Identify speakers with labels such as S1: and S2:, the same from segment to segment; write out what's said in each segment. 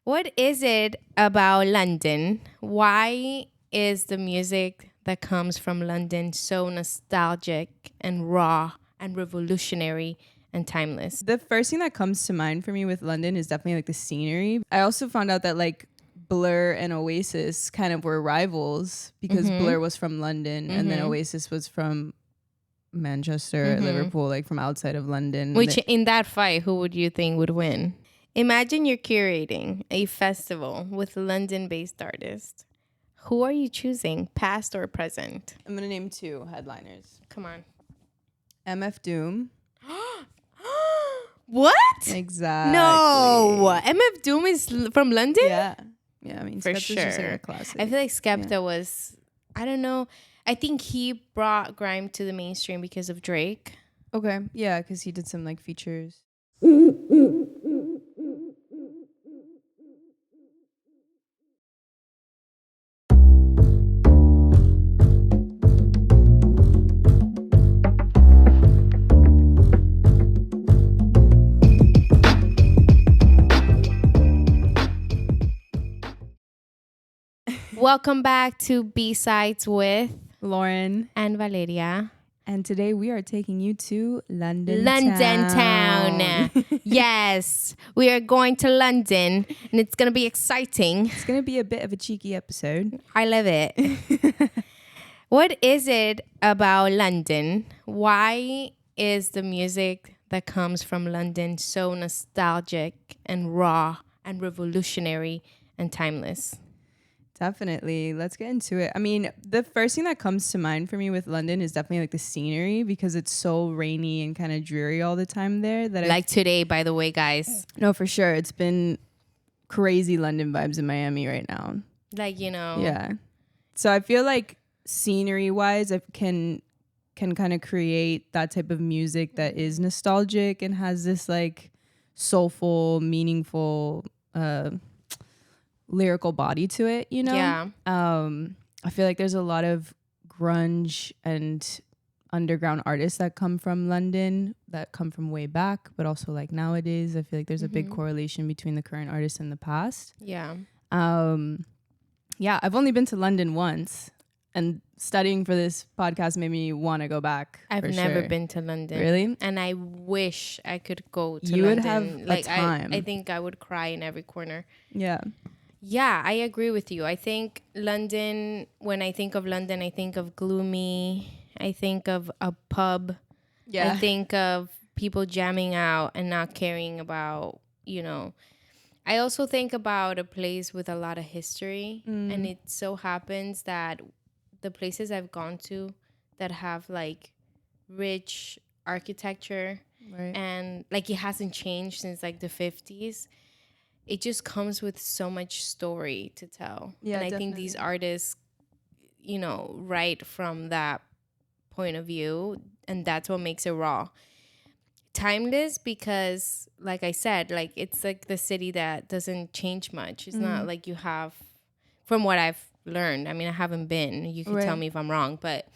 S1: What is it about London? Why is the music that comes from London so nostalgic and raw and revolutionary and timeless?
S2: The first thing that comes to mind for me with London is definitely like the scenery. I also found out that like Blur and Oasis kind of were rivals because Blur was from London and then Oasis was from Manchester, Liverpool, like from outside of London.
S1: Which in that fight, who would you think would win? Imagine you're curating a festival with London-based artists. Who are you choosing, past or present?
S2: I'm going to name two headliners.
S1: Come on.
S2: MF Doom.
S1: What?
S2: Exactly.
S1: No. MF Doom is from London?
S2: Yeah. Yeah, I mean,
S1: for
S2: Skepta's
S1: sure.
S2: just like a classic.
S1: I feel like Skepta was, I don't know. I think he brought grime to the mainstream because of Drake.
S2: Okay. Yeah, because he did some like features.
S1: Welcome back to B-Sides with
S2: Lauren
S1: and Valeria.
S2: And today we are taking you to London
S1: town. Yes, we are going to London and it's going to be exciting.
S2: It's going to be a bit of a cheeky episode.
S1: I love it. What is it about London? Why is the music that comes from London so nostalgic and raw and revolutionary and timeless?
S2: Definitely. Let's get into it. I mean, the first thing that comes to mind for me with London is definitely like the scenery because it's so rainy and kind of dreary all the time there. That
S1: today, by the way, guys.
S2: No, for sure. It's been crazy London vibes in Miami right now.
S1: Yeah.
S2: So I feel like scenery wise, I can kind of create that type of music that is nostalgic and has this like soulful, meaningful, lyrical body to it, you know?
S1: Yeah.
S2: I feel like there's a lot of grunge and underground artists that come from London that come from way back, but also like nowadays, I feel like there's a big correlation between the current artists and the past.
S1: Yeah.
S2: Yeah, I've only been to London once, and studying for this podcast made me want to go back.
S1: I've never been to London.
S2: Really?
S1: And I wish I could go to
S2: you
S1: London.
S2: Would have a time.
S1: I think I would cry in every corner.
S2: Yeah.
S1: Yeah, I agree with you. I think London, when I think of London, I think of gloomy. I think of a pub.
S2: Yeah.
S1: I think of people jamming out and not caring about, I also think about a place with a lot of history. And it so happens that the places I've gone to that have like rich architecture and like it hasn't changed since like the 50s. It just comes with so much story to tell.
S2: Yeah,
S1: and I
S2: definitely.
S1: think these artists, write from that point of view, and that's what makes it raw. Timeless because, like I said, like it's like the city that doesn't change much. It's not like you have, from what I've learned, I mean, I haven't been. You can tell me if I'm wrong, but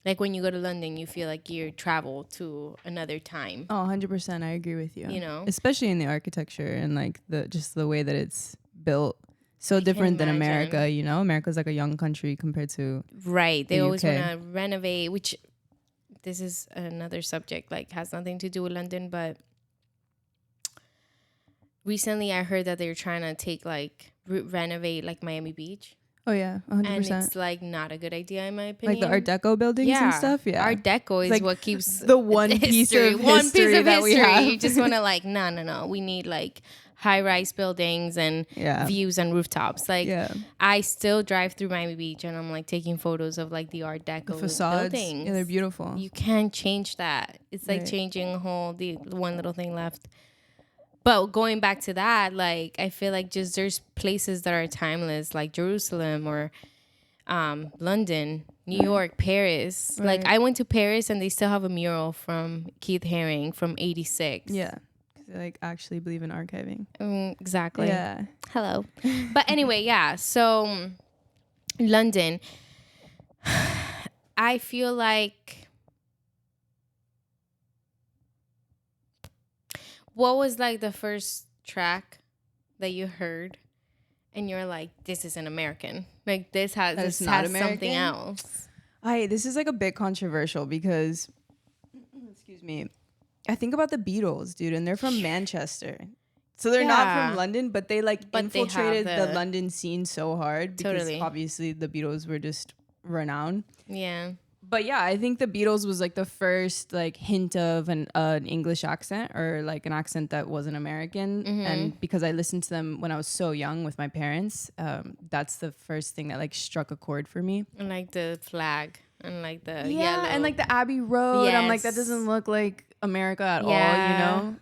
S1: like when you go to London, you feel like you travel to another time.
S2: Oh, 100%. I agree with you.
S1: You know?
S2: Especially in the architecture and like the way that it's built. So different than America, America's like a young country compared to
S1: Right. They always
S2: UK.
S1: want to renovate, which this is another subject, like has nothing to do with London, but recently I heard that they're trying to take like renovate like Miami Beach.
S2: Oh, yeah, 100%.
S1: And it's like not a good idea in my opinion.
S2: Like the Art Deco buildings and stuff? Yeah.
S1: Art Deco is
S2: like
S1: what keeps
S2: the one piece of history that we have.
S1: You just want to like, no. We need like high-rise buildings and views and rooftops. Like I still drive through Miami Beach and I'm like taking photos of like the Art Deco
S2: the facades.
S1: buildings.
S2: Yeah, they're beautiful.
S1: You can't change that. It's like changing the one little thing left. But going back to that, like I feel like just there's places that are timeless, like Jerusalem or London, New York, Paris.
S2: Right.
S1: Like I went to Paris and they still have a mural from Keith Haring from '86.
S2: Yeah, because they like actually believe in archiving.
S1: Exactly.
S2: Yeah.
S1: Hello. But anyway, yeah. So London, I feel like. What was like the first track that you heard and you're like, this isn't American. Like this has
S2: That's
S1: this
S2: not
S1: has something
S2: American?
S1: else.
S2: This is like a bit controversial because, excuse me, I think about the Beatles, dude, and they're from Manchester. So they're not
S1: Yeah.
S2: from London, but they like
S1: But they have
S2: infiltrated the
S1: the-
S2: London scene so hard because
S1: Totally.
S2: obviously the Beatles were just renowned.
S1: Yeah.
S2: But yeah, I think the Beatles was like the first like hint of an English accent or like an accent that wasn't American. And because I listened to them when I was so young with my parents, that's the first thing that like struck a chord for me.
S1: And like the flag and like the
S2: Yeah,
S1: yellow.
S2: and like the Abbey Road. I'm like, that
S1: Yes.
S2: doesn't look like America at
S1: Yeah.
S2: all, you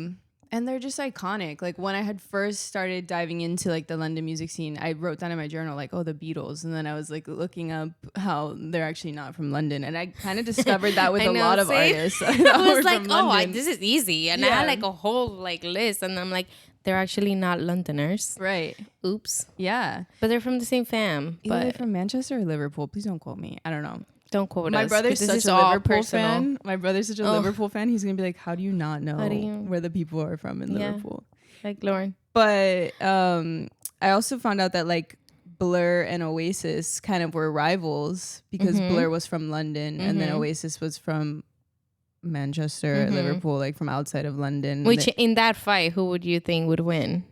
S2: know? And they're just iconic. Like when I had first started diving into like the London music scene, I wrote down in my journal like, oh, the Beatles. And then I was like looking up how they're actually not from London. And I kind of discovered that with
S1: I
S2: a
S1: know,
S2: lot of
S1: same.
S2: artists.
S1: I was like, this is easy. And I
S2: Yeah.
S1: had like a whole like list. And I'm like, they're actually not Londoners.
S2: Right.
S1: Oops.
S2: Yeah.
S1: But they're from the same fam.
S2: Either they're
S1: But
S2: from Manchester or Liverpool. Please don't quote me. I don't know.
S1: don't quote
S2: My
S1: us.
S2: brother's
S1: 'cause
S2: such
S1: this is
S2: a
S1: all
S2: Liverpool
S1: personal.
S2: fan. My brother's such a
S1: Oh.
S2: Liverpool fan. He's gonna be like, how do you not know
S1: do you-
S2: where the people are from in
S1: Yeah.
S2: Liverpool?
S1: Like Lauren.
S2: But I also found out that like Blur and Oasis kind of were rivals because Blur was from London and then Oasis was from Manchester, Liverpool, like from outside of London.
S1: Which in that fight, who would you think would win?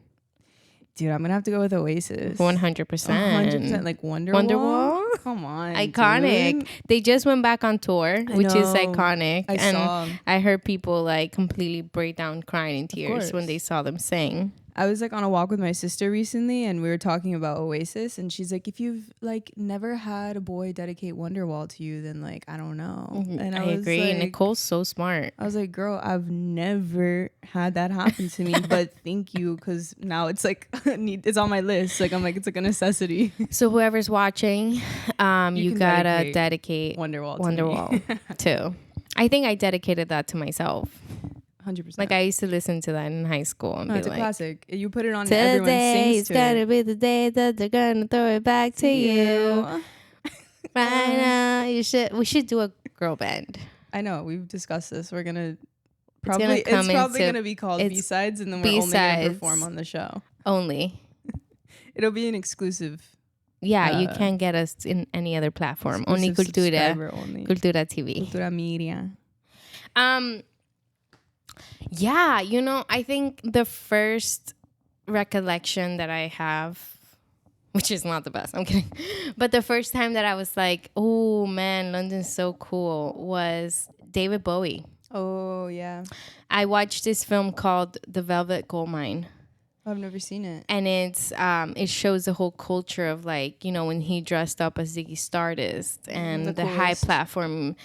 S2: Dude, I'm gonna have to go with Oasis.
S1: 100%.
S2: 100%. Like Wonderwall.
S1: Wonderwall?
S2: Come on,
S1: Iconic.
S2: dude.
S1: They just went back on tour, which is
S2: know.
S1: iconic.
S2: I
S1: and
S2: saw.
S1: I heard people like completely break down crying in tears when
S2: course.
S1: they saw them sing.
S2: I was like on a walk with my sister recently and we were talking about Oasis and she's like, if you've like never had a boy dedicate Wonderwall to you, then like, I don't know. And
S1: I
S2: was
S1: agree.
S2: Like,
S1: Nicole's so smart.
S2: I was like, girl, I've never had that happen to me, but thank you. Cause now it's like, it's on my list. Like, I'm like, it's like a necessity.
S1: So whoever's watching, you
S2: can
S1: gotta dedicate
S2: Wonderwall
S1: too. I think I dedicated that to myself.
S2: 100%.
S1: Like I used to listen to that in high school and
S2: No,
S1: be
S2: it's a
S1: like,
S2: classic. You put it on and everyone
S1: today
S2: sings
S1: is
S2: to
S1: gonna
S2: it.
S1: be the day that they're gonna throw it back to you. Right now, we should do a girl band.
S2: I know, we've discussed this. We're gonna
S1: gonna come
S2: it's probably
S1: into-
S2: gonna be called
S1: it's
S2: B-sides and then we're only gonna
S1: B-sides.
S2: perform on the show.
S1: Only.
S2: It'll be an exclusive.
S1: Yeah, you can't get us in any other platform. Only
S2: exclusive
S1: Cultura.
S2: subscriber only.
S1: Cultura TV.
S2: Cultura Media.
S1: Yeah, I think the first recollection that I have, which is not the best, I'm kidding, but the first time that I was like, oh man, London's so cool, was David Bowie.
S2: Oh yeah,
S1: I watched this film called The Velvet Goldmine.
S2: I've never seen it.
S1: And it shows the whole culture of like, when he dressed up as Ziggy Stardust and the high
S2: coolest.
S1: platform,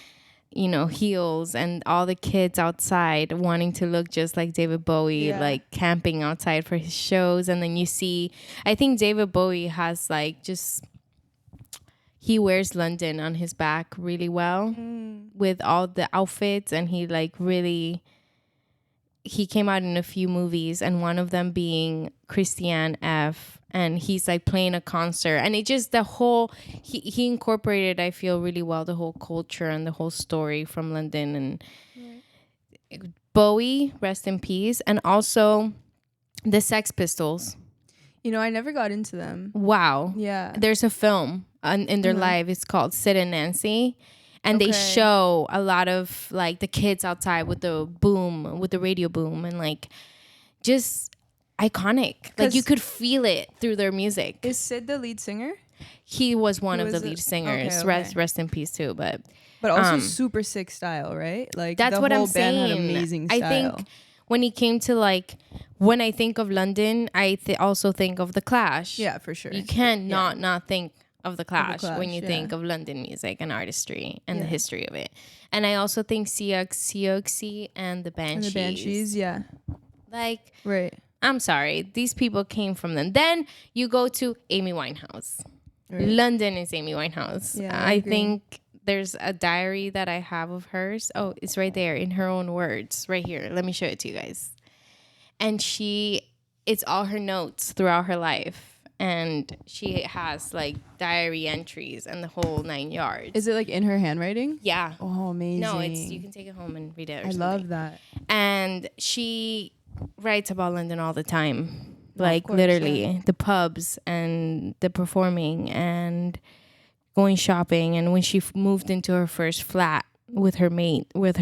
S1: heels and all the kids outside wanting to look just like David Bowie, like camping outside for his shows. And then you see, I think David Bowie has like he wears London on his back really well with all the outfits, and he came out in a few movies, and one of them being Christiane F. And he's like playing a concert, and it just he incorporated, I feel, really well the whole culture and the whole story from London. And Bowie, rest in peace, and also the Sex Pistols.
S2: I never got into them.
S1: Wow.
S2: Yeah.
S1: There's a film in their life. It's called Sid and Nancy. And they show a lot of like the kids outside with the radio boom, and like just iconic. Like you could feel it through their music.
S2: Is Sid the lead singer?
S1: He was one of the lead singers.
S2: Okay.
S1: Rest in peace too. But
S2: also super sick style, right? Like
S1: that's
S2: the
S1: what
S2: whole
S1: I'm saying.
S2: band had amazing style.
S1: I think when he came to like, when I think of London, I also think of the Clash.
S2: Yeah, for sure.
S1: You can't not think of the Clash, when you
S2: yeah.
S1: think of London music and artistry and the history of it. And I also think Siouxsie and the Banshees.
S2: And the Banshees, yeah.
S1: Like,
S2: right.
S1: I'm sorry, these people came from them. Then you go to Amy Winehouse.
S2: Right.
S1: London is Amy Winehouse.
S2: Yeah,
S1: I
S2: agree.
S1: think there's a diary that I have of hers. Oh, it's right there in her own words, right here. Let me show it to you guys. And it's all her notes throughout her life. And she has like diary entries and the whole 9 yards.
S2: Is it like in her handwriting?
S1: Yeah.
S2: Oh, amazing.
S1: No, you can take it home and read it.
S2: I love that.
S1: And she writes about London all the time. like
S2: course,
S1: literally the pubs and the performing and going shopping. And when she moved into her first flat with her mate, when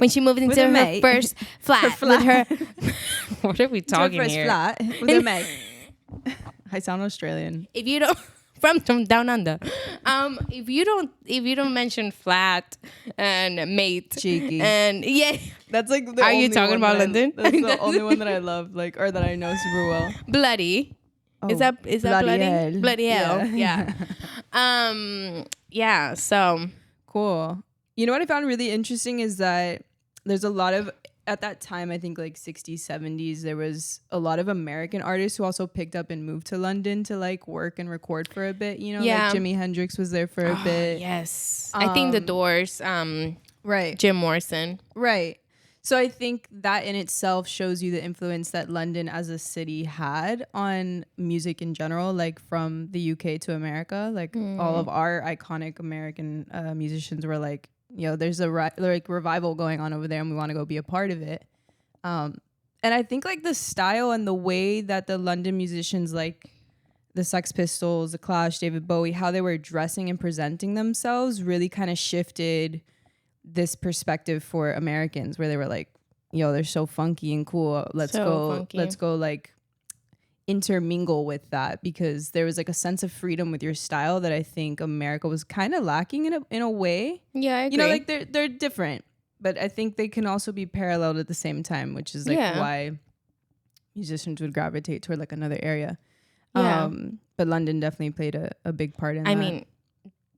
S1: she moved into her first flat, with her, what are we talking
S2: first
S1: here?
S2: Flat with her mate. I sound Australian.
S1: If you don't, from down under, if you don't mention flat and mate,
S2: cheeky,
S1: and
S2: that's like the
S1: are
S2: only
S1: you talking about London?
S2: That's the only one that I love, like, or that I know super well.
S1: Bloody. Is that bloody?
S2: Hell.
S1: Bloody hell. Yeah. Yeah. So
S2: cool. You know what I found really interesting is that there's a lot of, at that time, I think like 60s, 70s, there was a lot of American artists who also picked up and moved to London to like work and record for a bit. You know, like Jimi Hendrix was there for a bit.
S1: Yes. I think the Doors,
S2: right.
S1: Jim Morrison.
S2: Right. So I think that in itself shows you the influence that London as a city had on music in general, like from the UK to America. Like all of our iconic American musicians were like, you know, there's a revival going on over there and we want to go be a part of it. And I think like the style and the way that the London musicians, like the Sex Pistols, the Clash, David Bowie, how they were dressing and presenting themselves really kind of shifted this perspective for Americans, where they were like, yo, they're so funky and cool. Let's go like intermingle with that, because there was like a sense of freedom with your style that I think America was kind of lacking in a way.
S1: Yeah, I agree.
S2: You know, like they're different, but I think they can also be paralleled at the same time, which is like why musicians would gravitate toward like another area.
S1: Yeah.
S2: But London definitely played a big part in that.
S1: I mean,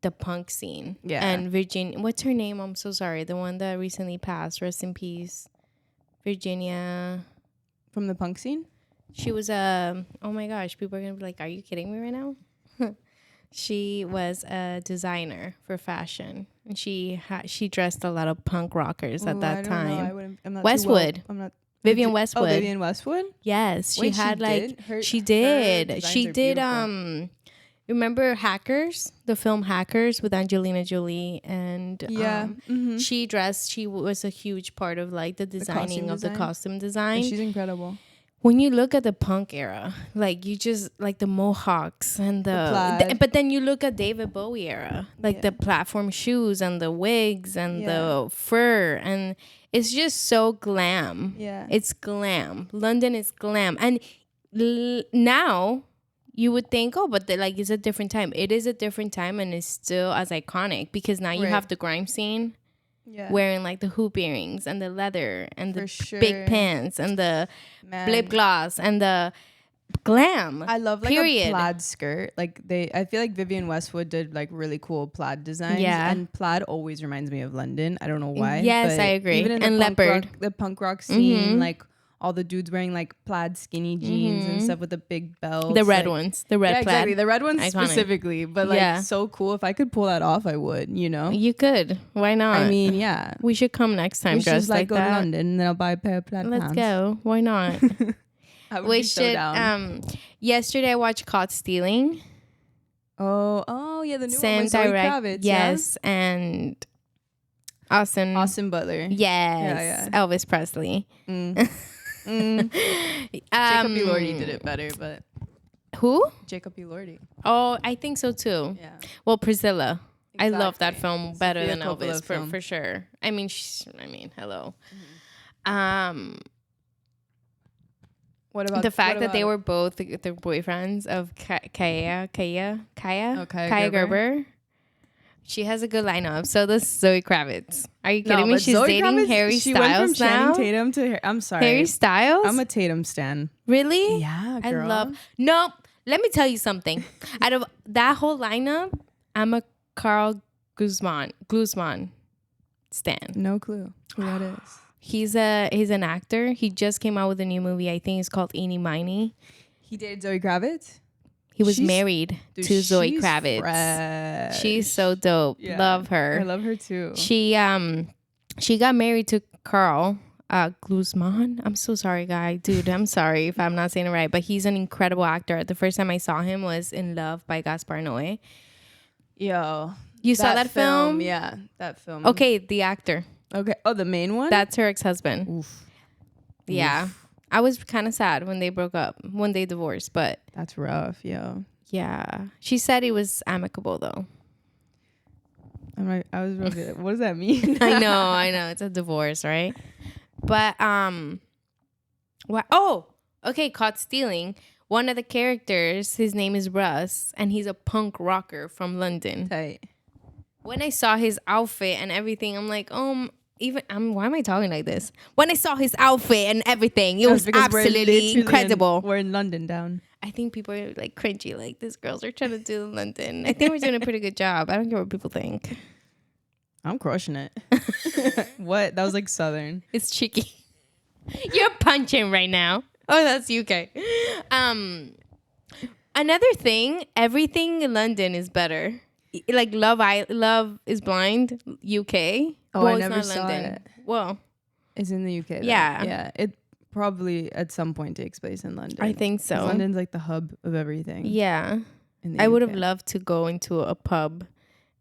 S1: the punk scene.
S2: Yeah.
S1: And Virginia, what's her name? I'm so sorry. The one that recently passed. Rest in peace. Virginia.
S2: From the punk scene?
S1: She was oh my gosh, people are going to be like, are you kidding me right now? She was a designer for fashion. And she dressed a lot of punk rockers at that time. Westwood. Vivian Westwood.
S2: Oh, Vivian Westwood?
S1: Yes.
S2: Wait,
S1: she did. Remember Hackers, the film Hackers with Angelina Jolie, and she was a huge part of like the designing of the costume design.
S2: And she's incredible.
S1: When you look at the punk era, like you just like the mohawks and but then you look at David Bowie era, like the platform shoes and the wigs and the fur, and it's just so glam.
S2: Yeah,
S1: it's glam. London is glam, and now you would think, but like it's a different time. It is a different time, and it's still as iconic because now you have the grime scene, wearing like the hoop earrings and the leather and the big pants and the lip gloss and the glam.
S2: I love like a plaid skirt. Like I feel like Vivian Westwood did like really cool plaid designs. Yeah, and plaid always reminds me of London. I don't know why.
S1: Yes, I agree.
S2: Even in the punk rock scene, like all the dudes wearing like plaid skinny jeans and stuff with the big belts.
S1: The red ones. The red plaid.
S2: Exactly. The red ones specifically. But like so cool. If I could pull that off, I would, you know?
S1: You could. Why not?
S2: I mean, yeah.
S1: We should come next time dressed like that.
S2: Go to London and then I'll buy a pair of plaid pants.
S1: Let's go. Why not?
S2: I would be so down.
S1: Yesterday I watched Caught Stealing.
S2: Oh yeah, the new
S1: Sam
S2: one with Zoe
S1: Kravitz. Yes, and
S2: Austin Butler.
S1: Yes, Elvis Presley.
S2: Jacob Elordi did it better, but
S1: who?
S2: Jacob Elordi.
S1: Oh, I think so too. Yeah. Well, Priscilla. Exactly. I love that film better than Elvis for sure. I mean, hello. Mm-hmm. What about the fact that they were both the boyfriends of Kaya Gerber? She has a good lineup. So does Zoe Kravitz. Are you kidding me? She's Zoe dating Kravitz, Harry Styles now. She went from Channing
S2: Tatum to I'm sorry,
S1: Harry Styles.
S2: I'm a Tatum stan.
S1: Really?
S2: Yeah, girl.
S1: Let me tell you something. Out of that whole lineup, I'm a Carl Guzman stan.
S2: No clue who that is.
S1: He's an actor. He just came out with a new movie. I think it's called Eeny Meeny.
S2: He dated Zoe Kravitz?
S1: He was married to Zoe Kravitz.
S2: Fresh.
S1: She's so dope. Yeah, love her.
S2: I love her too.
S1: She got married to Carl Guzman. I'm so sorry, guy. Dude, I'm sorry if I'm not saying it right, but he's an incredible actor. The first time I saw him was in Love by Gaspar Noé.
S2: Yo.
S1: You saw that film?
S2: Yeah, that film.
S1: Okay, the actor.
S2: Okay. Oh, the main one?
S1: That's her ex-husband.
S2: Oof.
S1: Yeah. Oof. I was kind of sad when they broke up, when they divorced, but
S2: that's rough.
S1: Yeah, she said it was amicable though.
S2: I was real good. What does that mean?
S1: I know. It's a divorce, right? But what? Oh, okay. Caught stealing. One of the characters, his name is Russ, and he's a punk rocker from London.
S2: Tight.
S1: When I saw his outfit and everything, I'm like, why am I talking like this? When I saw his outfit and everything, it was absolutely incredible.
S2: We're in London down.
S1: I think people are like cringy, like these girls are trying to do London. I think we're doing a pretty good job. I don't care what people think.
S2: I'm crushing it. What? That was like Southern.
S1: It's cheeky. You're punching right now. Oh, that's UK. Another thing, everything in London is better. Like Love is Blind, UK.
S2: Oh, I never saw it.
S1: Well,
S2: it's in the UK. Though.
S1: Yeah.
S2: Yeah. It probably at some point takes place in London.
S1: I think so.
S2: London's like the hub of everything.
S1: Yeah. I would have loved to go into a pub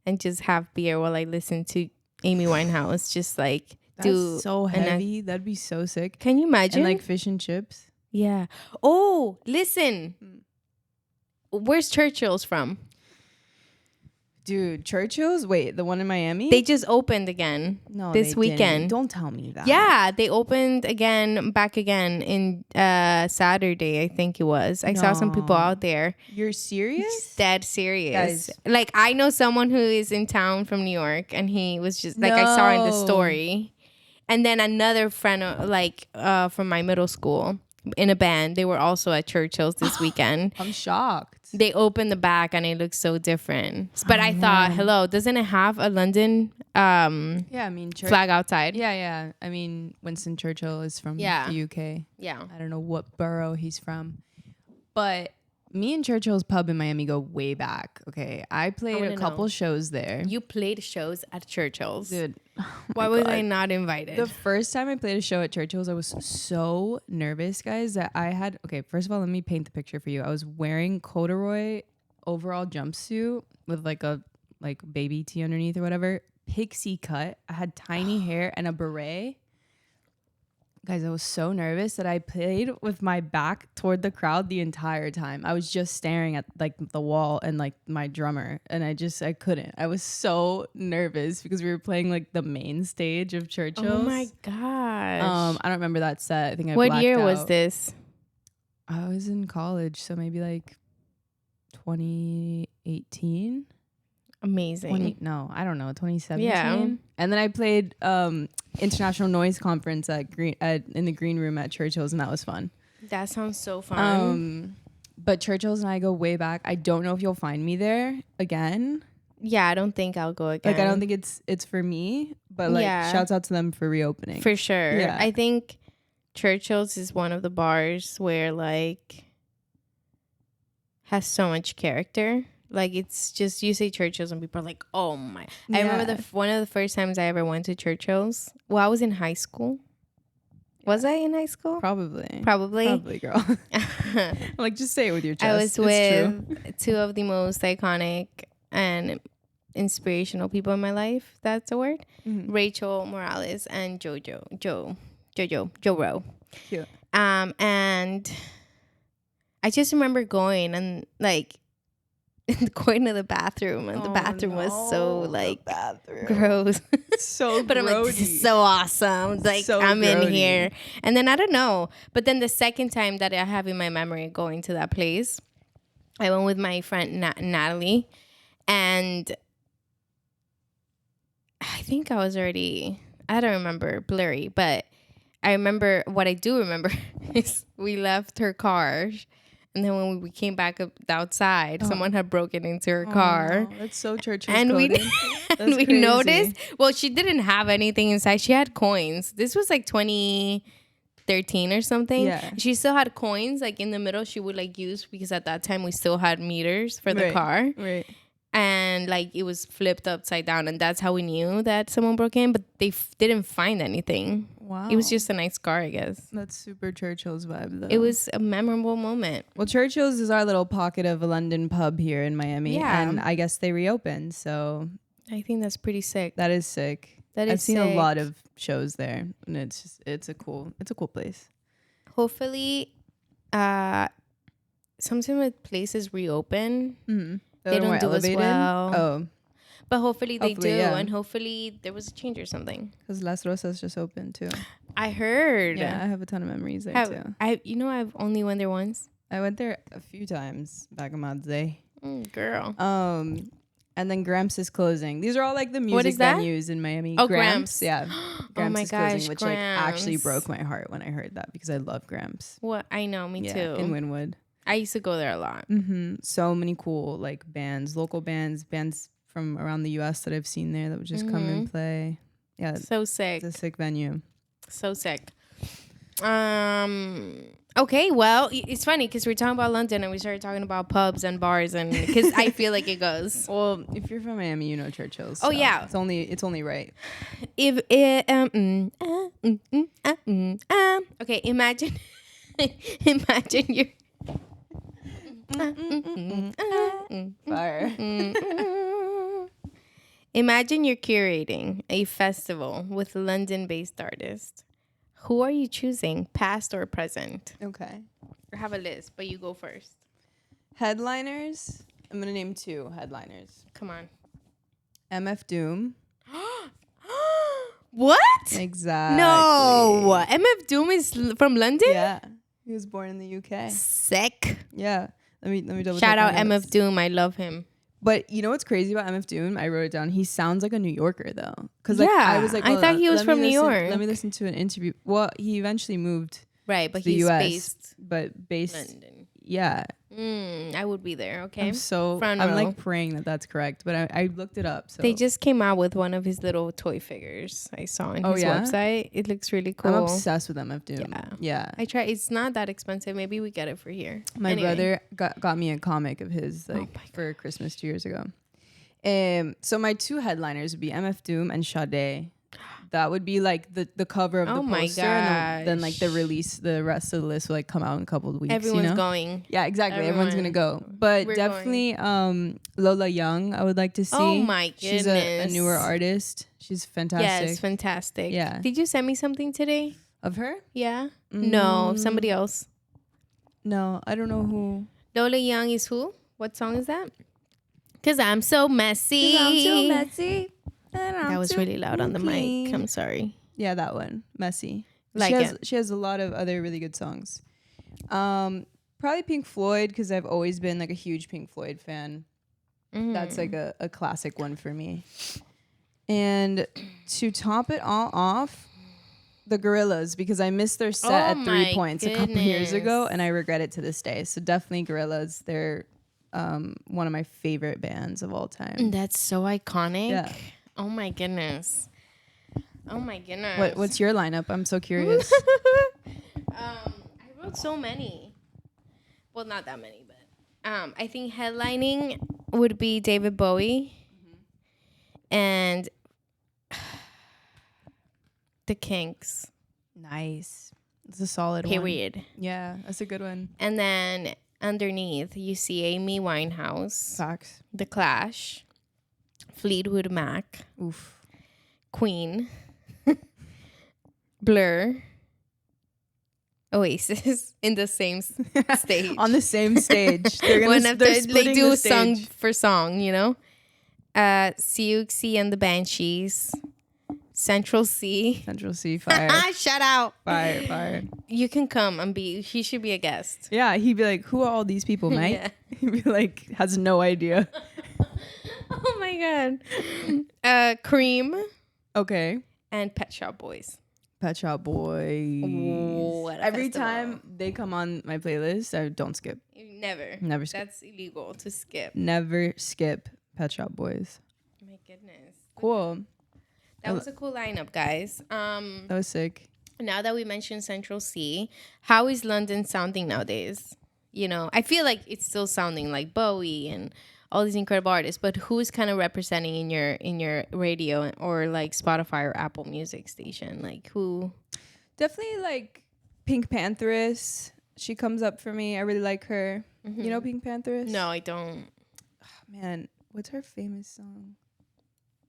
S1: and just have beer while I listen to Amy Winehouse. Just like
S2: That's so heavy. That'd be so sick.
S1: Can you imagine?
S2: And like fish and chips.
S1: Yeah. Oh, listen. Where's Churchill's from?
S2: Dude, Churchill's? Wait, the one in Miami?
S1: They just opened again this weekend.
S2: Don't tell me that.
S1: Yeah, they opened back again in Saturday, I think it was. I saw some people out there.
S2: You're serious?
S1: Dead serious.
S2: Guys.
S1: Like, I know someone who is in town from New York, and he was just, like, I saw in the story. And then another friend, from my middle school, in a band, they were also at Churchill's this weekend.
S2: I'm shocked.
S1: They opened the back and it looks so different. But I thought, hello, doesn't it have a London flag outside?
S2: Yeah. I mean, Winston Churchill is from the UK.
S1: Yeah.
S2: I don't know what borough he's from. But me and Churchill's pub in Miami go way back. Okay. I played a couple shows there.
S1: You played shows at Churchill's?
S2: Dude.
S1: Why was I not invited?
S2: The first time I played a show at Churchill's, I was so nervous, guys, that I had... Okay, first of all, let me paint the picture for you. I was wearing corduroy overall jumpsuit with like a baby tee underneath or whatever. Pixie cut. I had tiny hair and a beret. Guys, I was so nervous that I played with my back toward the crowd the entire time. I was just staring at like the wall and like my drummer, and I couldn't. I was so nervous because we were playing like the main stage of Churchill's.
S1: Oh my gosh.
S2: I don't remember that set. I think
S1: What year was this?
S2: I was in college, so maybe like 2018.
S1: Amazing.
S2: I don't know, 2017.
S1: Yeah.
S2: And then I played International Noise Conference in the green room at Churchill's, and that was fun.
S1: That sounds so fun.
S2: But Churchill's and I go way back. I don't know if you'll find me there again.
S1: Yeah, I don't think I'll go again.
S2: Like, I don't think it's for me, but like shouts out to them for reopening.
S1: For sure.
S2: Yeah.
S1: I think Churchill's is one of the bars where like has so much character. Like, it's just, you say Churchill's and people are like, oh my. Yeah. I remember one of the first times I ever went to Churchill's. Well, I was in high school. Was I in high school?
S2: Probably, girl. Like, just say it with your chest.
S1: I was with two of the most iconic and inspirational people in my life. That's a word. Mm-hmm. Rachel Morales and Jojo Rowe.
S2: Cute.
S1: And I just remember going and like going to the bathroom, and the bathroom was so like gross.
S2: So
S1: but I'm like, this is so awesome. Like, so I'm grody. In here. And then I don't know. But then the second time that I have in my memory going to that place, I went with my friend Natalie, and I think I was already, I don't remember, blurry, but I remember, what I do remember is we left her car. And then when we came back up outside, someone had broken into her car.
S2: No. That's so Churchill.
S1: And we noticed. Well, she didn't have anything inside. She had coins. This was like 2013 or something. Yeah. She still had coins like in the middle. She would like use, because at that time we still had meters for the car.
S2: Right.
S1: And like it was flipped upside down, and that's how we knew that someone broke in. But they didn't find anything. Wow. It was just a nice car, I guess.
S2: That's super Churchill's vibe, though.
S1: It was a memorable moment.
S2: Well, Churchill's is our little pocket of a London pub here in Miami. Yeah. And I guess they reopened, so.
S1: I think that's pretty sick.
S2: That is sick. I've seen a lot of shows there, and it's a cool place.
S1: Hopefully, sometimes when places reopen, they don't do as well.
S2: Oh,
S1: but hopefully they do,
S2: yeah.
S1: and hopefully there was a change or something.
S2: Because Las Rosas just opened too.
S1: I heard.
S2: Yeah, I have a ton of memories there too.
S1: I've only went there once.
S2: I went there a few times back in my day.
S1: Girl.
S2: And then Gramps is closing. These are all like the music venues in Miami.
S1: Oh, Gramps.
S2: Yeah.
S1: Gramps
S2: is closing, which like actually broke my heart when I heard that because I love Gramps.
S1: What? I know, me too.
S2: In Wynwood.
S1: I used to go there a lot.
S2: So many cool like bands, local bands from around the US that I've seen there that would just come and play. Yeah.
S1: So sick.
S2: It's a sick venue.
S1: So sick. Okay, well, it's funny because we're talking about London and we started talking about pubs and bars, and because I feel like it goes.
S2: Well, if you're from Miami, you know Churchill. So
S1: oh yeah,
S2: it's only right.
S1: If it, okay, imagine you're
S2: Fire.
S1: Imagine you're curating a festival with London-based artists. Who are you choosing, past or present?
S2: Okay.
S1: I have a list, but you go first.
S2: Headliners. I'm going to name 2 headliners.
S1: Come on.
S2: MF Doom.
S1: What?
S2: Exactly.
S1: No. MF Doom is from London?
S2: Yeah. He was born in the UK.
S1: Sick.
S2: Yeah. Let me double
S1: Shout out MF Doom. I love him.
S2: But you know what's crazy about MF Doom? I wrote it down. He sounds like a New Yorker though. Because
S1: I was like, I thought he was from New York.
S2: Let me listen to an interview. Well, he eventually moved.
S1: Right, but
S2: to the
S1: he's
S2: US, based
S1: London.
S2: Yeah.
S1: I would be there. Okay.
S2: I'm like praying that's correct, but I looked it up. So
S1: they just came out with one of his little toy figures. I saw on his website. It looks really cool.
S2: I'm obsessed with MF Doom. Yeah.
S1: I try. It's not that expensive. Maybe we get it for here.
S2: My brother got me a comic of his for Christmas 2 years ago. So my 2 headliners would be MF Doom and Sade. That would be like the cover of the poster, and then like the rest of the list will like come out in a couple of weeks.
S1: Everyone's going.
S2: Yeah, exactly. Everyone's gonna go. But definitely Lola Young, I would like to see.
S1: Oh my goodness.
S2: She's a newer artist. She's fantastic.
S1: Yes, fantastic.
S2: Yeah.
S1: Did you send me something today?
S2: Of her?
S1: Yeah. No, somebody else.
S2: No, I don't know who.
S1: Lola Young is who? What song is that? Cause I'm so messy. That was really loud on the mic. I'm sorry.
S2: Yeah, that one. Messy.
S1: Like
S2: she has a lot of other really good songs. Probably Pink Floyd, because I've always been like a huge Pink Floyd fan. That's like a classic one for me. And to top it all off, the Gorillaz, because I missed their set at 3 Points a couple years ago, and I regret it to this day. So definitely Gorillaz. They're one of my favorite bands of all time.
S1: That's so iconic.
S2: Yeah.
S1: Oh my goodness.
S2: What's your lineup? I'm so curious.
S1: I wrote so many. Well, not that many, but I think headlining would be David Bowie and the Kinks.
S2: Nice. It's a solid
S1: Period.
S2: one. Yeah, that's a good one.
S1: And then underneath, you see Amy Winehouse.
S2: Facts.
S1: The Clash. Fleetwood Mac.
S2: Oof.
S1: Queen. Blur. Oasis in the same stage.
S2: On the same stage. They're
S1: they do song for song, you know? Siouxsie and the Banshees. Central C.
S2: Fire.
S1: Shout out.
S2: Fire.
S1: You can come and he should be a guest.
S2: Yeah, he'd be like, who are all these people, mate?
S1: Yeah.
S2: He'd be like, has no idea.
S1: Oh my God. Cream.
S2: Okay.
S1: And Pet Shop Boys.
S2: Pet Shop Boys.
S1: Ooh,
S2: every time they come on my playlist, I don't skip.
S1: Never skip. That's illegal to skip.
S2: Never skip Pet Shop Boys.
S1: My goodness.
S2: Cool.
S1: That was a cool lineup, guys.
S2: That was sick.
S1: Now that we mentioned Central C, how is London sounding nowadays? You know, I feel like it's still sounding like Bowie and all these incredible artists, but who is kind of representing in your radio or like Spotify or Apple Music station? Like who?
S2: Definitely like Pink Pantheress. She comes up for me. I really like her. You know Pink Pantheress?
S1: No, I don't.
S2: Oh, man, what's her famous song?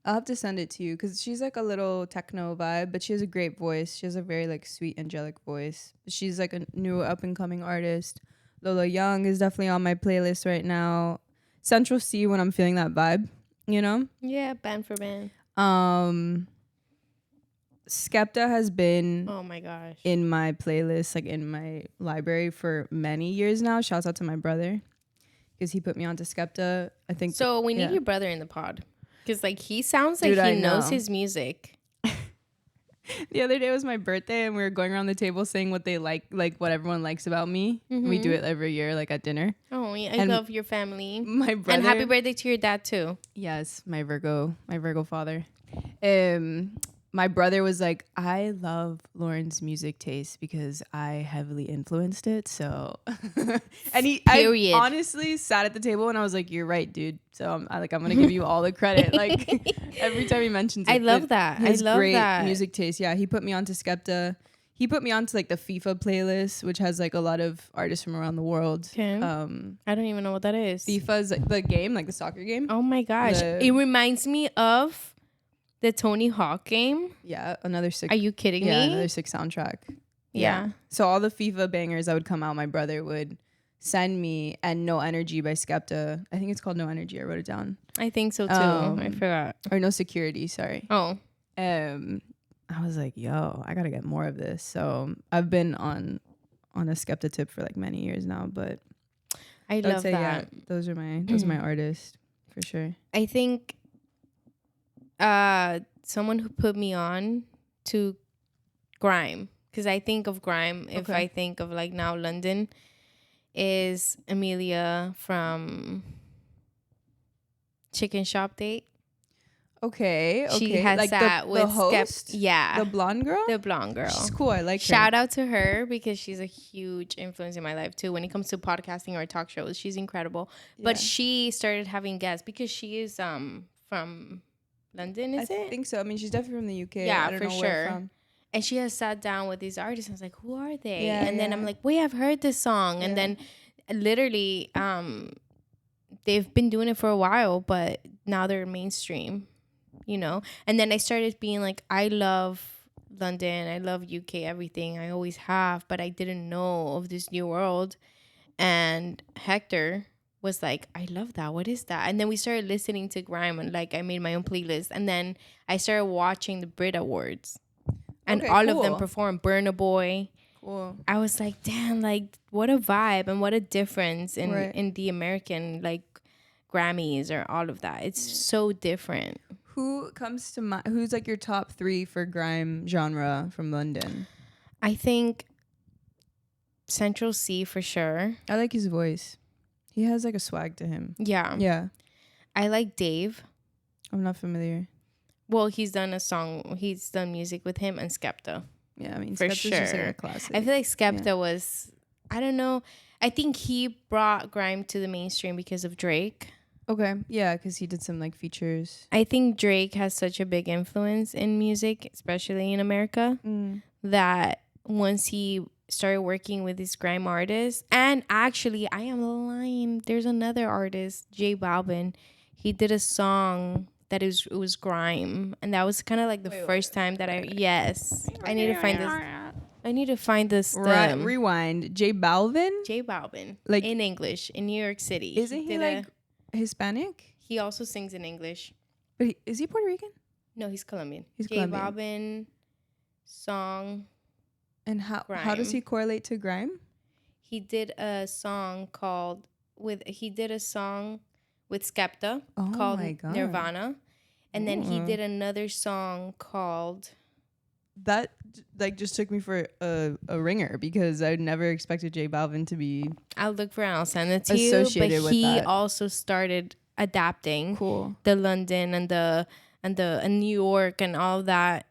S2: I'll have to send it to you because she's like a little techno vibe, but she has a great voice. She has a very like sweet, angelic voice. She's like a new up and coming artist. Lola Young is definitely on my playlist right now. Central C when I'm feeling that vibe, you know?
S1: Yeah, band for band.
S2: Skepta has been
S1: Oh my gosh.
S2: in my playlist, like in my library for many years now. Shouts out to my brother because he put me onto Skepta. I think
S1: So we need your brother in the pod. Because, like, he sounds like he knows his music.
S2: The other day was my birthday, and we were going around the table saying what they like what everyone likes about me. Mm-hmm. We do it every year, like, at dinner.
S1: Oh, yeah. I love your family.
S2: My brother.
S1: And happy birthday to your dad, too.
S2: Yes, my Virgo father. My brother was like, I love Lauren's music taste because I heavily influenced it. So, and I honestly sat at the table and I was like, you're right, dude. So I'm going to give you all the credit. Like every time he mentions it.
S1: I love that.
S2: His great music taste. Yeah. He put me onto Skepta. He put me onto like the FIFA playlist, which has like a lot of artists from around the world.
S1: Okay. I don't even know what that is.
S2: FIFA is like the game, like the soccer game.
S1: Oh my gosh. It reminds me of the Tony Hawk game.
S2: Yeah, another sick.
S1: Are you kidding me?
S2: Yeah, another sick soundtrack.
S1: Yeah.
S2: So all the FIFA bangers that would come out, my brother would send me, and No Energy by Skepta. I think it's called No Energy. I wrote it down.
S1: I think so too. I forgot.
S2: Or No Security, sorry.
S1: Oh.
S2: I was like, yo, I gotta get more of this. So I've been on a Skepta tip for like many years now, but
S1: I love that.
S2: Yeah, those are my artists for sure.
S1: I think someone who put me on to grime, because I think of grime if I think of like now London, is Amelia from Chicken Shop Date.
S2: Okay.
S1: She has
S2: like
S1: sat with
S2: the host,
S1: the
S2: blonde girl.
S1: She's
S2: cool. I like her.
S1: Shout out to her because she's a huge influence in my life too. When it comes to podcasting or talk shows, she's incredible. Yeah. But she started having guests because she is from London, I
S2: think so. I mean, she's definitely from the UK.
S1: Yeah,
S2: I don't
S1: for
S2: know
S1: sure.
S2: Where from.
S1: And she has sat down with these artists. I was like, who are they?
S2: Yeah,
S1: and then I'm like, wait, I've heard this song. Yeah. And then literally, they've been doing it for a while, but now they're mainstream, you know? And then I started being like, I love London. I love UK, everything. I always have, but I didn't know of this new world. And Hector was like, I love that. What is that? And then we started listening to grime, and like I made my own playlist. And then I started watching the Brit Awards, and all of them performed. Burna Boy.
S2: Cool.
S1: I was like, damn, like what a vibe and what a difference in the American like Grammys or all of that. It's so different.
S2: Who comes to mind? Who's like your top 3 for grime genre from London?
S1: I think Central C for sure.
S2: I like his voice. He has like a swag to him.
S1: Yeah.
S2: Yeah.
S1: I like Dave.
S2: I'm not familiar.
S1: Well, he's done music with him and Skepta.
S2: Yeah, I mean,
S1: for
S2: Skepta's
S1: sure.
S2: Just like a classic.
S1: I feel like Skepta was, I don't know. I think he brought grime to the mainstream because of Drake.
S2: Okay. Yeah, because he did some like features.
S1: I think Drake has such a big influence in music, especially in America, that once he started working with these grime artists, and actually I am lying, there's another artist, J Balvin. He did a song that it was grime, and that was kind of like the first time that I need to find this
S2: rewind. J Balvin,
S1: like in English in New York City.
S2: Isn't he like Hispanic?
S1: He also sings in English.
S2: But is he Puerto Rican?
S1: No, he's Colombian.
S2: J
S1: Balvin song.
S2: And how does he correlate to grime?
S1: He did a song with Skepta called Nirvana. And then he did another song called...
S2: That like just took me for a ringer because I never expected J Balvin to be...
S1: I'll look for it and I'll send it to you. But he also started adapting the London and New York and all that.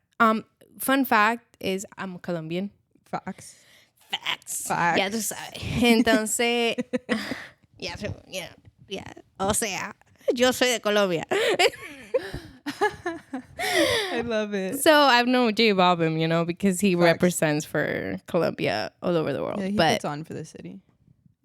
S1: Fun fact is I'm Colombian.
S2: Facts.
S1: Ya tú sabes. Entonces, o sea, yo soy de Colombia.
S2: I love it.
S1: So I've known J Balvin, you know, because he represents for Colombia all over the world.
S2: Yeah, he puts on for the city.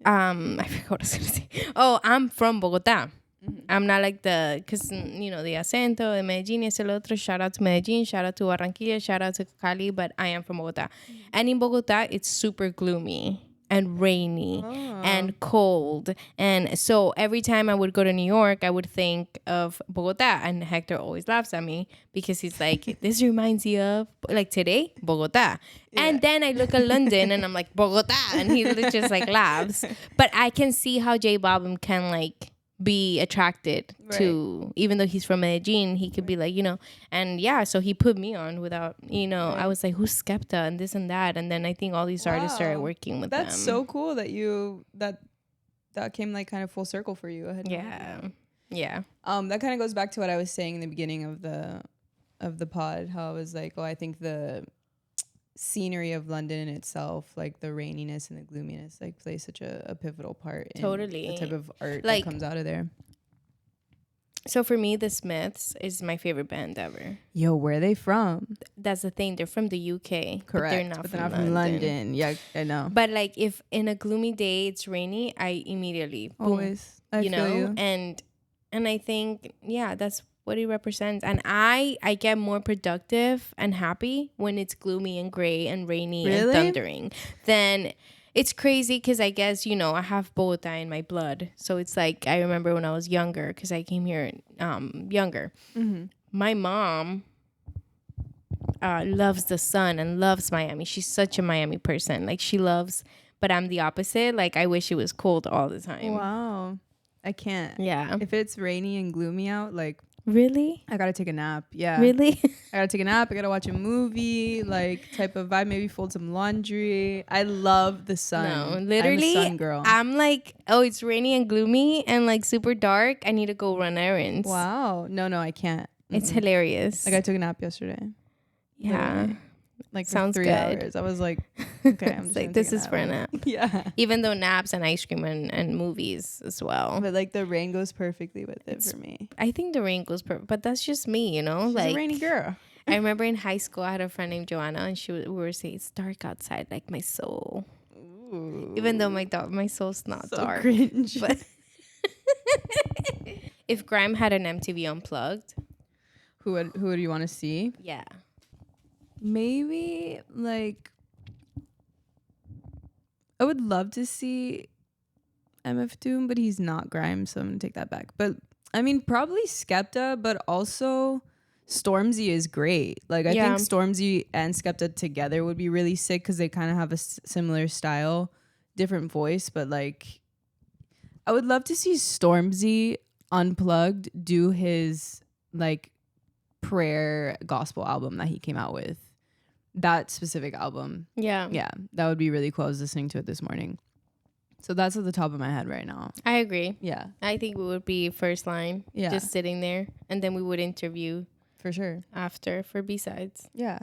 S1: I forgot what I was going to say. Oh, I'm from Bogota.
S2: Mm-hmm.
S1: I'm not like because, you know, the acento de Medellín es el otro. Shout out to Medellín. Shout out to Barranquilla. Shout out to Cali. But I am from Bogota. And in Bogota, it's super gloomy and rainy and cold. And so every time I would go to New York, I would think of Bogota. And Hector always laughs at me because he's like, this reminds you of, like today, Bogota. Yeah. And then I look at London and I'm like, Bogota. And he just like laughs. But I can see how J Balvin can like be attracted to, even though he's from Medellin, he could be like, you know, and yeah, so he put me on without, you know, I was like, who's Skepta and this and that, and then I think all these artists started working with them.
S2: That's so cool that you that came like kind of full circle for you.
S1: Yeah.
S2: That kind of goes back to what I was saying in the beginning of the pod, how I was like, I think the scenery of London in itself, like the raininess and the gloominess, like plays such a pivotal part in the type of art like, that comes out of there.
S1: So for me, the Smiths is my favorite band ever.
S2: Yo, where are they from?
S1: That's the thing. They're from the UK.
S2: Correct. But they're not from London. Yeah, I know.
S1: But like if in a gloomy day it's rainy, I immediately
S2: always boom, I feel you.
S1: And I think that's what it represents. And I get more productive and happy when it's gloomy and gray and rainy and thundering. Then it's crazy because I guess, you know, I have Bogota in my blood. So it's like I remember when I was younger because I came here younger. Mm-hmm. My mom loves the sun and loves Miami. She's such a Miami person. Like she loves, but I'm the opposite. Like I wish it was cold all the time.
S2: Wow. I can't.
S1: Yeah.
S2: If it's rainy and gloomy out, like
S1: really?
S2: I gotta take a nap. Yeah.
S1: Really?
S2: I gotta take a nap. I gotta watch a movie, like type of vibe. Maybe fold some laundry. I love the sun.
S1: No, literally.
S2: I'm a sun girl.
S1: I'm like, oh, it's rainy and gloomy and like super dark. I need to go run errands.
S2: Wow. No, I can't.
S1: It's hilarious.
S2: Like I took a nap yesterday.
S1: Yeah.
S2: Literally. Like
S1: sounds
S2: for 3
S1: good.
S2: hours. I was like, okay, I'm just
S1: like this is for a nap.
S2: Yeah.
S1: Even though naps and ice cream and movies as well.
S2: But like the rain goes perfectly with it for me.
S1: I think the rain goes perfect, but that's just me, you know.
S2: She's
S1: like
S2: a rainy girl.
S1: I remember in high school I had a friend named Joanna, and we were saying it's dark outside, like my soul. Ooh. Even though my soul's not
S2: so
S1: dark.
S2: Cringe.
S1: But if grime had an MTV Unplugged,
S2: who would you want to see?
S1: Yeah.
S2: Maybe like I would love to see MF Doom, but he's not grime, so I'm gonna take that back. But I mean, probably Skepta, but also Stormzy is great. Like I think Stormzy and Skepta together would be really sick because they kind of have a similar style, different voice. But like, I would love to see Stormzy Unplugged do his like prayer gospel album that he came out with. That specific album. Yeah, that would be really cool. I was listening to it this morning. So that's at the top of my head right now.
S1: I agree.
S2: Yeah.
S1: I think we would be first line. Yeah. Just sitting there. And then we would interview.
S2: For sure.
S1: After for B-sides.
S2: Yeah.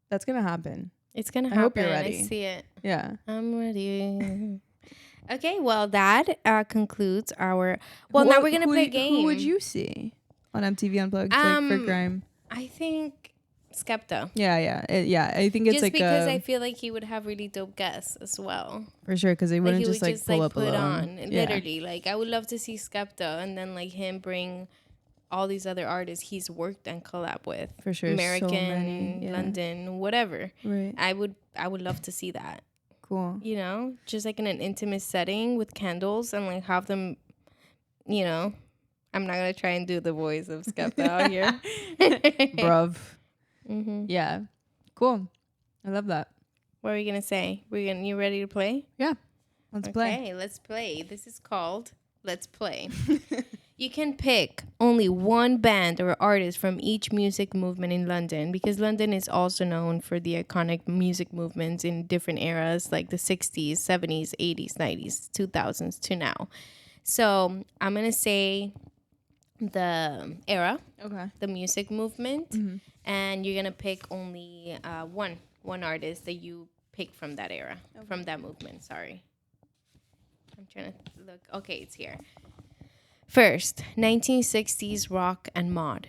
S2: That's going to happen.
S1: It's going to happen.
S2: I hope you're ready.
S1: I see it.
S2: Yeah.
S1: I'm ready. Okay. Well, that concludes our... Well, now we're going to play a game.
S2: Who would you see on MTV Unplugged for grime?
S1: I think... Skepta.
S2: Yeah. I think it's
S1: just
S2: like
S1: because I feel like he would have really dope guests as well.
S2: For sure, because they wouldn't just like pull up
S1: put
S2: alone.
S1: On. Literally, like I would love to see Skepta and then like him bring all these other artists he's worked and collab with.
S2: For sure,
S1: American, London, whatever.
S2: Right.
S1: I would love to see that.
S2: Cool.
S1: You know, just like in an intimate setting with candles and like have them. You know, I'm not gonna try and do the voice of Skepta out here,
S2: bruv.
S1: Mm-hmm.
S2: Yeah, cool. I love that.
S1: What are we gonna say? You ready to play?
S2: Yeah, let's play.
S1: Okay, let's play. This is called Let's Play. You can pick only one band or artist from each music movement in London, because London is also known for the iconic music movements in different eras, like the 60s, 70s, 80s, 90s, 2000s to now. So I'm gonna say the era, the music movement, and you're gonna pick only one artist that you pick from that era, from that movement. Sorry, I'm trying to look. Okay, it's here. First, 1960s rock and mod.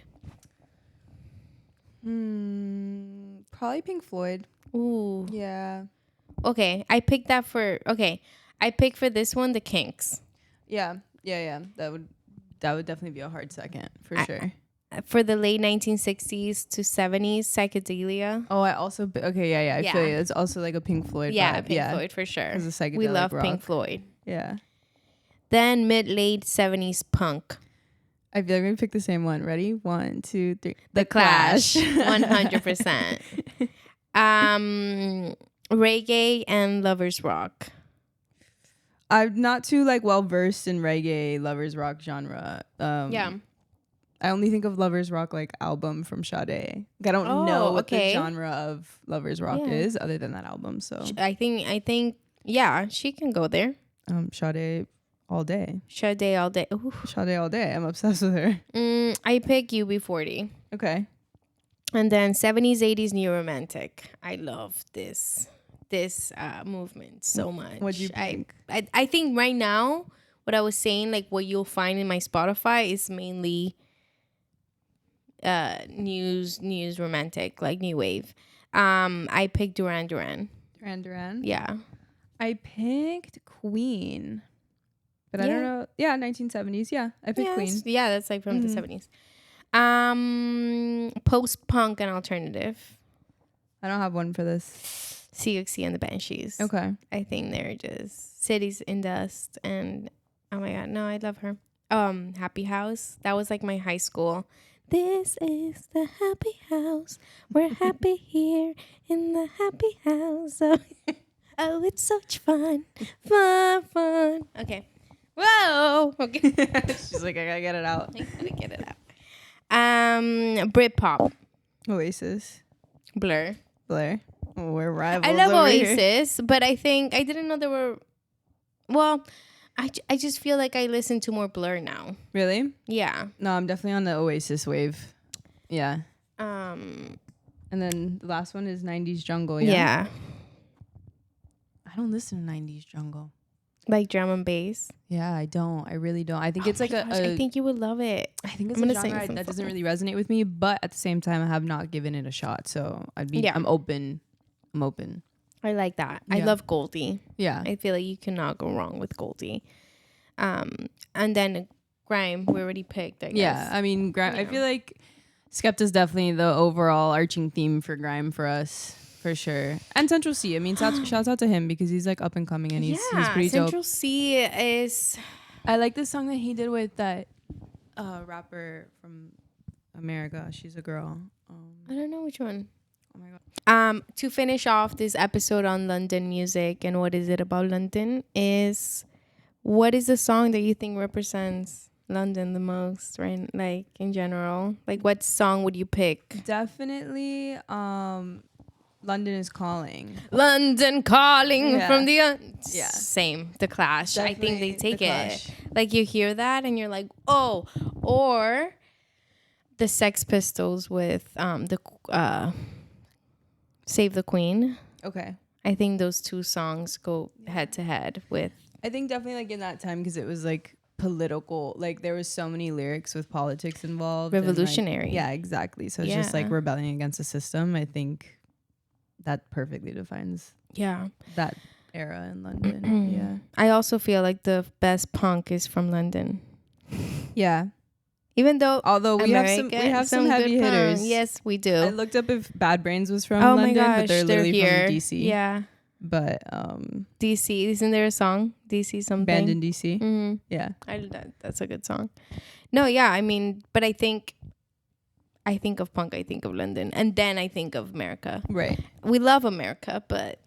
S2: Probably Pink Floyd.
S1: Ooh.
S2: Yeah.
S1: Okay, I picked for this one, the Kinks.
S2: Yeah. That would would definitely be a hard second for sure.
S1: For the late 1960s to 70s, psychedelia.
S2: Oh, I also yeah. I feel you. It's also like a Pink Floyd.
S1: Yeah,
S2: vibe.
S1: Pink Floyd for sure.
S2: It's a psychedelic
S1: we love
S2: rock.
S1: Pink Floyd.
S2: Yeah.
S1: Then mid-late 70s punk.
S2: I feel like we picked the same one. Ready? 1, 2, 3.
S1: The Clash. 100%. Reggae and lovers rock.
S2: I'm not too like well versed in reggae lovers rock genre.
S1: Yeah.
S2: I only think of lovers rock like album from Sade. Like, I don't know what the genre of lovers rock is other than that album. So
S1: I think yeah, she can go there.
S2: Sade all day.
S1: Sade all day. Ooh.
S2: Sade all day. I'm obsessed with her.
S1: I pick UB40.
S2: Okay.
S1: And then 70s, 80s new romantic. I love this movement so much.
S2: What do you think?
S1: I think right now, what I was saying, like what you'll find in my Spotify is mainly news romantic, like new wave. I picked Duran Duran. Yeah.
S2: I picked Queen. But I don't know. Yeah, 1970s. Yeah, I picked Queen.
S1: Yeah, that's like from the 70s. Post-punk and alternative.
S2: I don't have one for this.
S1: Siouxsie and the Banshees.
S2: Okay.
S1: I think they're just Cities in Dust and oh my god, no, I love her. Happy House. That was like my high school. This is the happy house. We're happy here in the happy house. Oh, it's such fun. Fun. Okay. Whoa. Okay.
S2: She's like, I gotta get it out.
S1: I gotta get it out. Britpop.
S2: Oasis.
S1: Blur.
S2: Oh, we're rivals.
S1: I love Oasis,
S2: here.
S1: but I didn't know there were. Well, I just feel like I listen to more Blur now.
S2: Really?
S1: Yeah.
S2: No, I'm definitely on the Oasis wave. Yeah.
S1: And
S2: then the last one is 90s Jungle.
S1: Yeah.
S2: I don't listen to 90s Jungle.
S1: Like drum and bass.
S2: Yeah, I don't. I really don't. I think it's like
S1: I think you would love it.
S2: I think it's a genre that doesn't really resonate with me, but at the same time, I have not given it a shot. So I'm open.
S1: I like that.
S2: Yeah.
S1: I love Goldie.
S2: Yeah.
S1: I feel like you cannot go wrong with Goldie. And then grime, we already picked, I guess.
S2: Yeah, I mean, grime. I feel like Skepta is definitely the overall arching theme for grime for us. For sure. And Central C. I mean, shouts out to him because he's like up and coming and he's pretty dope.
S1: Central C is...
S2: I like the song that he did with that rapper from America. She's a girl.
S1: I don't know which one.
S2: Oh my god.
S1: To finish off this episode on London music and what is it about London is, what is the song that you think represents London the most, right? Like in general, like what song would you pick?
S2: Definitely London is Calling.
S1: London Calling from the
S2: same.
S1: The Clash.
S2: Definitely
S1: I think they take
S2: the
S1: it.
S2: Clash.
S1: Like you hear that and you're like, oh, or the Sex Pistols with the Save the Queen.
S2: Okay.
S1: I think those two songs go head to head with.
S2: I think definitely like in that time because it was like political, like there was so many lyrics with politics involved.
S1: Revolutionary.
S2: And, like, yeah, exactly. So it's just like rebelling against the system. I think that perfectly defines that era in London. Yeah.
S1: I also feel like the best punk is from London.
S2: Yeah.
S1: Although
S2: we have some heavy hitters.
S1: Punk. Yes, we do.
S2: I looked up if Bad Brains was from London, but they're literally
S1: here.
S2: from DC.
S1: Yeah.
S2: But
S1: DC, isn't there a song? DC something.
S2: Band in DC.
S1: Mm-hmm.
S2: Yeah.
S1: That's a good song. No, yeah, I mean, but I think of punk, I think of London, and then I think of America.
S2: Right.
S1: We love America, but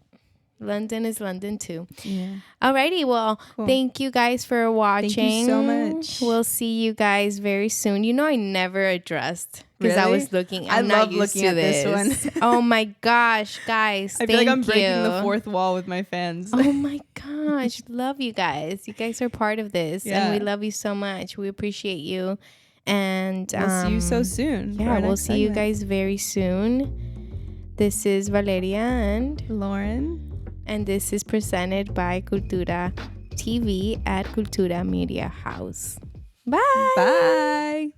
S1: London is London too.
S2: Yeah.
S1: Alrighty, well, Thank you guys for watching.
S2: Thank you so much.
S1: We'll see you guys very soon. You know, I never addressed because I was looking. I
S2: love looking at this one.
S1: Oh my gosh, guys!
S2: I feel like I'm breaking the fourth wall with my fans.
S1: Oh my gosh, love you guys. You guys are part of this, and we love you so much. We appreciate you, and
S2: we'll see you so soon.
S1: Yeah, we'll see you guys very soon. This is Valeria and
S2: Lauren.
S1: And this is presented by Cultura TV at Cultura Media House. Bye.
S2: Bye.